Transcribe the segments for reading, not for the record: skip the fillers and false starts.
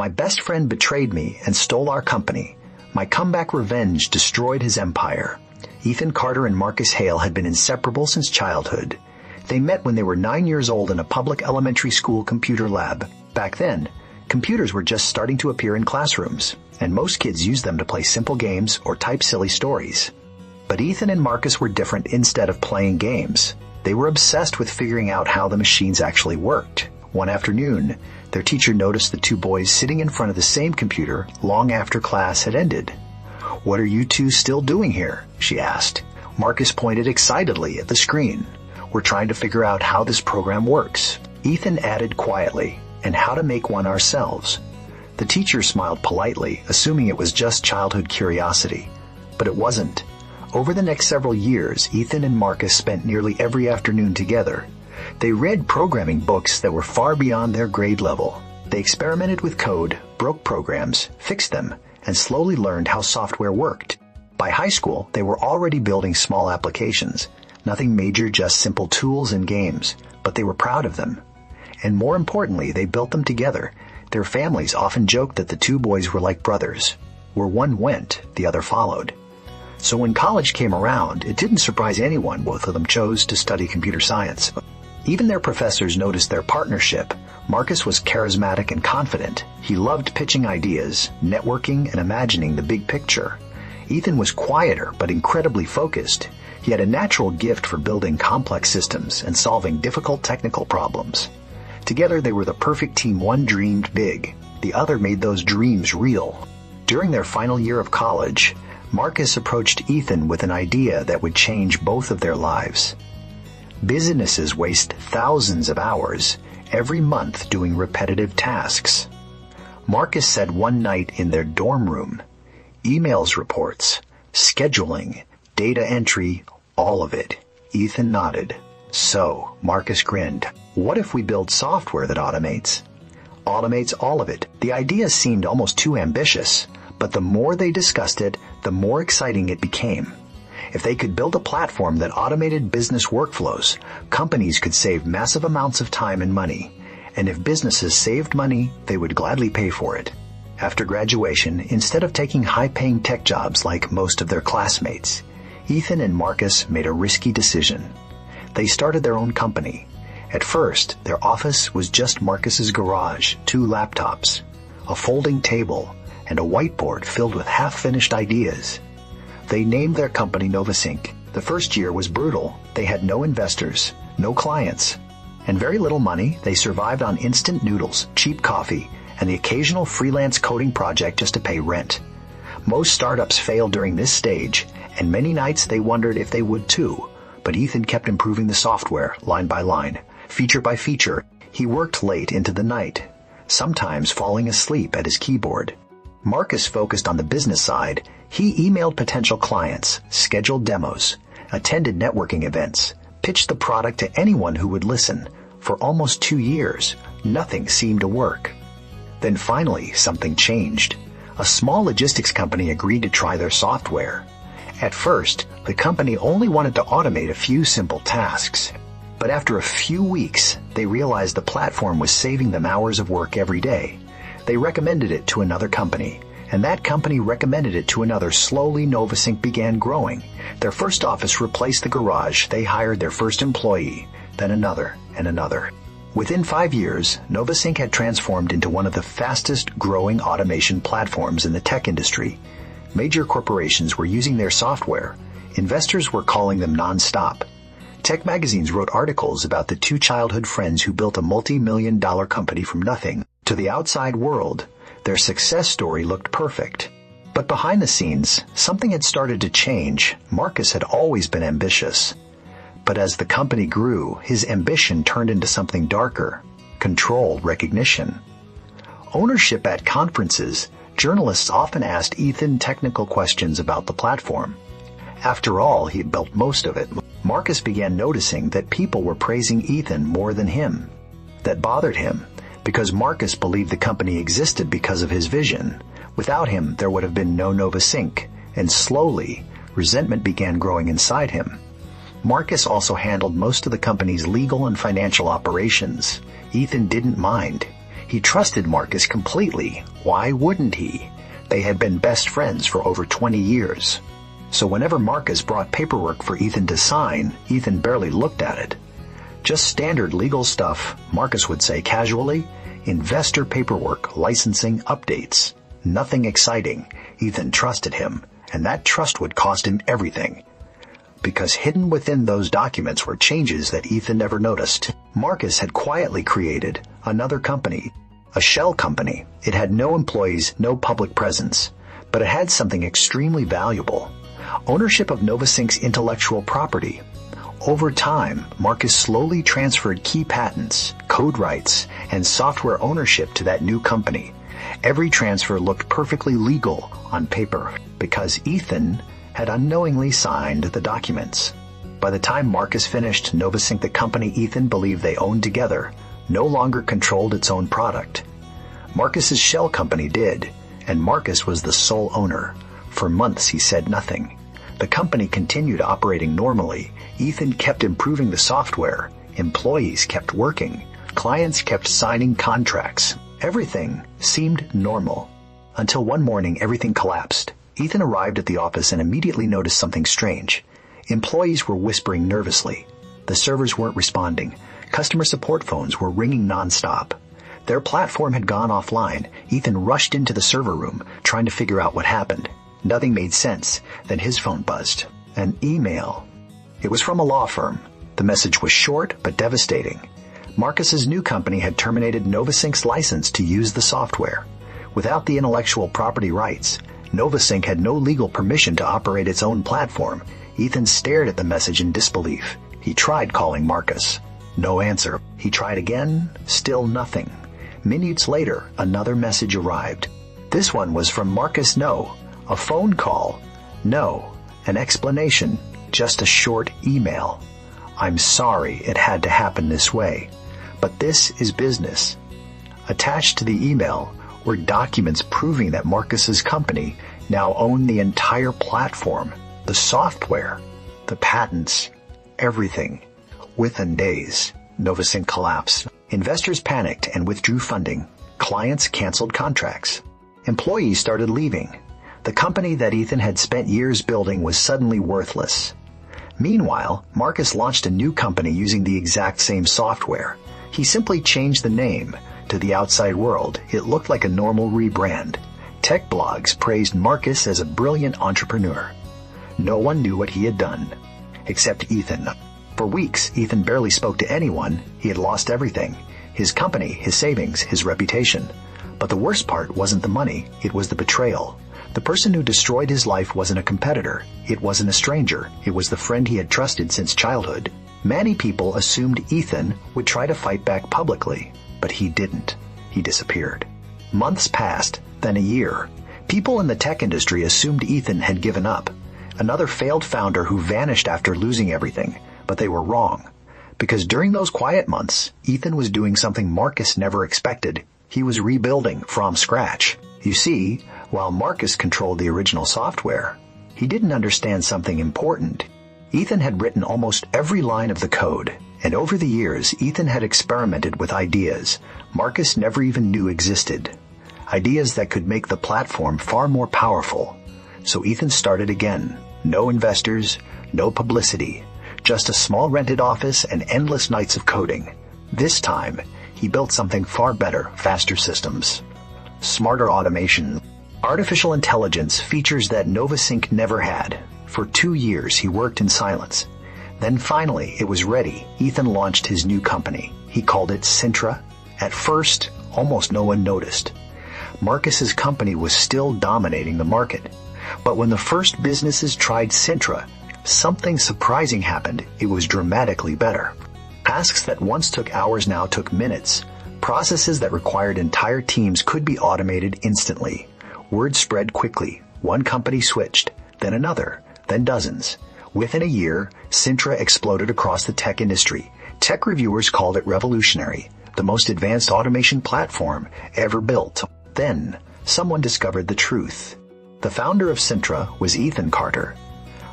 My best friend betrayed me and stole our company. My comeback revenge destroyed his empire. Ethan Carter and Marcus Hale had been inseparable since childhood. They met when they were 9 years old in a public elementary school computer lab. Back then, computers were just starting to appear in classrooms, and most kids used them to play simple games or type silly stories. But Ethan and Marcus were different. Instead of playing games, they were obsessed with figuring out how the machines actually worked. One afternoon, their teacher noticed the two boys sitting in front of the same computer long after class had ended. "What are you two still doing here?" she asked. Marcus pointed excitedly at the screen. "We're trying to figure out how this program works." Ethan added quietly, "And how to make one ourselves." The teacher smiled politely, assuming it was just childhood curiosity. But it wasn't. Over the next several years, Ethan and Marcus spent nearly every afternoon together. They read programming books that were far beyond their grade level. They experimented with code, broke programs, fixed them, and slowly learned how software worked. By high school, they were already building small applications. Nothing major, just simple tools and games. But they were proud of them. And more importantly, they built them together. Their families often joked that the two boys were like brothers. Where one went, the other followed. So when college came around, it didn't surprise anyone both of them chose to study computer science. Even their professors noticed their partnership. Marcus was charismatic and confident. He loved pitching ideas, networking, and imagining the big picture. Ethan was quieter but incredibly focused. He had a natural gift for building complex systems and solving difficult technical problems. Together they were the perfect team. One dreamed big. The other made those dreams real. During their final year of college, Marcus approached Ethan with an idea that would change both of their lives. Businesses waste thousands of hours every month doing repetitive tasks. Marcus said one night in their dorm room, "Emails reports, scheduling, data entry, all of it." Ethan nodded. "So," Marcus grinned, "what if we build software that automates all of it?" The idea seemed almost too ambitious, but the more they discussed it, the more exciting it became. If they could build a platform that automated business workflows, companies could save massive amounts of time and money. And if businesses saved money, they would gladly pay for it. After graduation, instead of taking high-paying tech jobs like most of their classmates, Ethan and Marcus made a risky decision. They started their own company. At first, their office was just Marcus's garage, 2 laptops, a folding table, and a whiteboard filled with half-finished ideas. They named their company NovaSync. The first year was brutal. They had no investors, no clients, and very little money. They survived on instant noodles, cheap coffee, and the occasional freelance coding project just to pay rent. Most startups fail during this stage, and many nights they wondered if they would too. But Ethan kept improving the software, line by line, feature by feature. He worked late into the night, sometimes falling asleep at his keyboard. Marcus focused on the business side. He emailed potential clients, scheduled demos, attended networking events, pitched the product to anyone who would listen. For almost 2 years, nothing seemed to work. Then finally, something changed. A small logistics company agreed to try their software. At first, the company only wanted to automate a few simple tasks. But after a few weeks, they realized the platform was saving them hours of work every day. They recommended it to another company, and that company recommended it to another. Slowly, NovaSync began growing. Their first office replaced the garage. They hired their first employee, then another and another. Within 5 years, NovaSync had transformed into one of the fastest-growing automation platforms in the tech industry. Major corporations were using their software. Investors were calling them nonstop. Tech magazines wrote articles about the 2 childhood friends who built a multi-million-dollar company from nothing. To the outside world, their success story looked perfect. But behind the scenes, something had started to change. Marcus had always been ambitious. But as the company grew, his ambition turned into something darker: control, recognition. Ownership. At conferences, journalists often asked Ethan technical questions about the platform. After all, he had built most of it. Marcus began noticing that people were praising Ethan more than him. That bothered him, because Marcus believed the company existed because of his vision. Without him, there would have been no NovaSync, and slowly, resentment began growing inside him. Marcus also handled most of the company's legal and financial operations. Ethan didn't mind. He trusted Marcus completely. Why wouldn't he? They had been best friends for over 20 years. So whenever Marcus brought paperwork for Ethan to sign, Ethan barely looked at it. Just standard legal stuff, Marcus would say casually. Investor paperwork, licensing, updates. Nothing exciting. Ethan trusted him, and that trust would cost him everything. Because hidden within those documents were changes that Ethan never noticed. Marcus had quietly created another company, a shell company. It had no employees, no public presence, but it had something extremely valuable. Ownership of NovaSync's intellectual property. Over time, Marcus slowly transferred key patents, code rights, and software ownership to that new company. Every transfer looked perfectly legal on paper because Ethan had unknowingly signed the documents. By the time Marcus finished, NovaSync, the company Ethan believed they owned together, no longer controlled its own product. Marcus's shell company did, and Marcus was the sole owner. For months he said nothing. The company continued operating normally. Ethan kept improving the software. Employees kept working. Clients kept signing contracts. Everything seemed normal. Until one morning everything collapsed. Ethan arrived at the office and immediately noticed something strange. Employees were whispering nervously. The servers weren't responding. Customer support phones were ringing nonstop. Their platform had gone offline. Ethan rushed into the server room, trying to figure out what happened. Nothing made sense. Then his phone buzzed. An email. It was from a law firm. The message was short but devastating. Marcus's new company had terminated NovaSync's license to use the software. Without the intellectual property rights, NovaSync had no legal permission to operate its own platform. Ethan stared at the message in disbelief. He tried calling Marcus. No answer. He tried again. Still nothing. Minutes later, another message arrived. This one was from Marcus. No. A phone call. No. An explanation. Just a short email. I'm sorry it had to happen this way, but this is business. Attached to the email were documents proving that Marcus's company now owned the entire platform, the software, the patents, everything. Within days, NovaSync collapsed. Investors panicked and withdrew funding. Clients canceled contracts. Employees started leaving. The company that Ethan had spent years building was suddenly worthless. Meanwhile, Marcus launched a new company using the exact same software. He simply changed the name. To the outside world, it looked like a normal rebrand. Tech blogs praised Marcus as a brilliant entrepreneur. No one knew what he had done, except Ethan. For weeks, Ethan barely spoke to anyone. He had lost everything. His company, his savings, his reputation. But the worst part wasn't the money, it was the betrayal. The person who destroyed his life wasn't a competitor. It wasn't a stranger. It was the friend he had trusted since childhood. Many people assumed Ethan would try to fight back publicly, but he didn't. He disappeared. Months passed, then a year. People in the tech industry assumed Ethan had given up. Another failed founder who vanished after losing everything, but they were wrong. Because during those quiet months, Ethan was doing something Marcus never expected. He was rebuilding from scratch. You see, while Marcus controlled the original software, he didn't understand something important. Ethan had written almost every line of the code, and over the years, Ethan had experimented with ideas Marcus never even knew existed. Ideas that could make the platform far more powerful. So Ethan started again. No investors, no publicity, just a small rented office and endless nights of coding. This time, he built something far better, faster systems, smarter automation, artificial intelligence, features that NovaSync never had. For 2 years, he worked in silence. Then finally, it was ready. Ethan launched his new company. He called it Sintra. At first, almost no one noticed. Marcus's company was still dominating the market. But when the first businesses tried Sintra, something surprising happened. It was dramatically better. Tasks that once took hours now took minutes. Processes that required entire teams could be automated instantly. Word spread quickly. One company switched, then another, then dozens. Within a year, Sintra exploded across the tech industry. Tech reviewers called it revolutionary, the most advanced automation platform ever built. Then, someone discovered the truth. The founder of Sintra was Ethan Carter,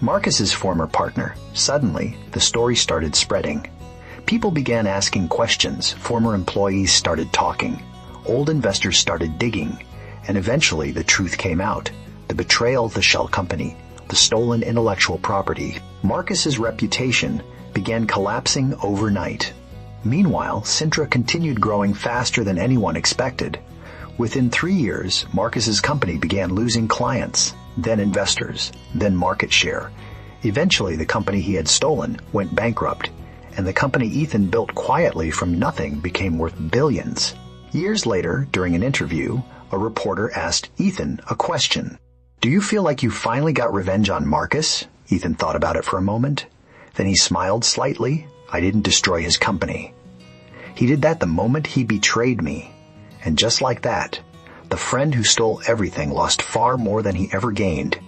Marcus's former partner. Suddenly, the story started spreading. People began asking questions. Former employees started talking. old investors started digging, and eventually the truth came out. The betrayal of the shell company, the stolen intellectual property. Marcus's reputation began collapsing overnight. Meanwhile, Sintra continued growing faster than anyone expected. Within 3 years, Marcus's company began losing clients, then investors, then market share. Eventually, the company he had stolen went bankrupt, and the company Ethan built quietly from nothing became worth billions. Years later, during an interview, a reporter asked Ethan a question. "Do you feel like you finally got revenge on Marcus?" Ethan thought about it for a moment. Then he smiled slightly. "I didn't destroy his company. He did that the moment he betrayed me." And just like that, the friend who stole everything lost far more than he ever gained.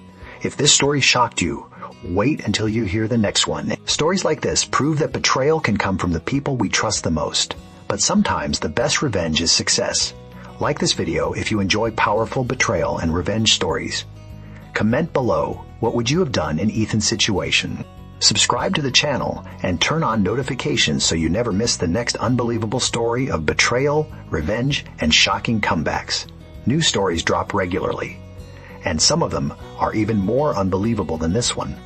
If this story shocked you, wait until you hear the next one. Stories like this prove that betrayal can come from the people we trust the most. But sometimes the best revenge is success. Like this video if you enjoy powerful betrayal and revenge stories. Comment below, what would you have done in Ethan's situation? Subscribe to the channel and turn on notifications so you never miss the next unbelievable story of betrayal, revenge, and shocking comebacks. New stories drop regularly, and some of them are even more unbelievable than this one.